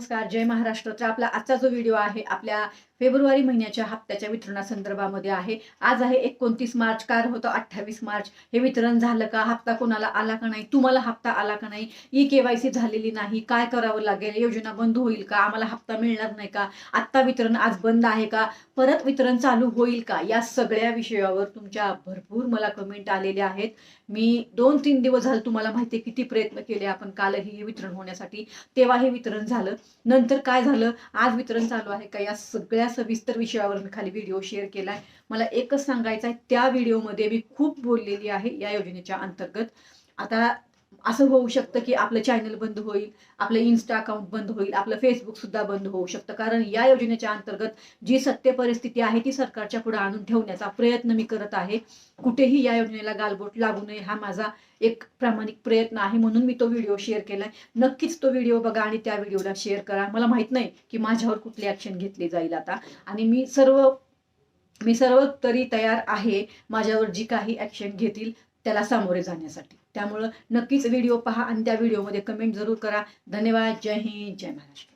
नमस्कार, जय महाराष्ट्र. तर आपला आजचा जो व्हिडिओ आहे आपल्या फेब्रुवारी महिन्याच्या हप्त्याच्या वितरणासंदर्भामध्ये आहे. आज आहे 29 मार्च. काल होतं 28 मार्च. हे वितरण झालं का? हप्ता कोणाला आला का नाही? तुम्हाला हप्ता आला का नाही? ई-केवायसी झालेली नाही, काय करावं लागेल? योजना बंद होईल का? आम्हाला हप्ता मिळणार नाही का? आत्ता वितरण आज बंद आहे का? परत वितरण चालू होईल का? या सगळ्या विषयावर तुमच्या भरपूर मला कमेंट आलेल्या आहेत. मी 2-3 दिवस झाले, तुम्हाला माहिती आहे किती प्रयत्न केले आपण कालही हे वितरण होण्यासाठी. तेव्हा हे वितरण झालं. नंतर काय झालं, आज वितरण चालू आहे का? या सगळ्या सविस्तर विषयावर मी खाली व्हिडिओ शेअर केलाय. मला एकच सांगायचं आहे, त्या व्हिडिओमध्ये मी खूप बोललेली आहे या योजनेच्या अंतर्गत. आता असं होऊ शकतं की आपलं चॅनल बंद होईल, आपलं इन्स्टा अकाउंट बंद होईल, आपलं फेसबुक सुद्धा बंद होऊ शकतं. कारण या योजनेच्या अंतर्गत जी सत्य परिस्थिती आहे ती सरकारच्या पुढे आणून ठेवण्याचा प्रयत्न मी करत आहे. कुठेही या योजनेला गालबोट लागू नये हा माझा एक प्रामाणिक प्रयत्न आहे, म्हणून मी तो व्हिडिओ शेअर केलाय. नक्कीच तो व्हिडिओ बघा आणि त्या व्हिडिओला शेअर करा. मला माहित नाही की माझ्यावर कुठली ऍक्शन घेतली जाईल आता, आणि मी सर्व तरी तयार आहे माझ्यावर जी काही ऍक्शन घेतील त्याला सामोरे जाण्यासाठी. त्यामुळं नक्कीच व्हिडिओ पहा आणि त्या व्हिडिओमध्ये कमेंट जरूर करा. धन्यवाद. जय हिंद, जय महाराष्ट्र.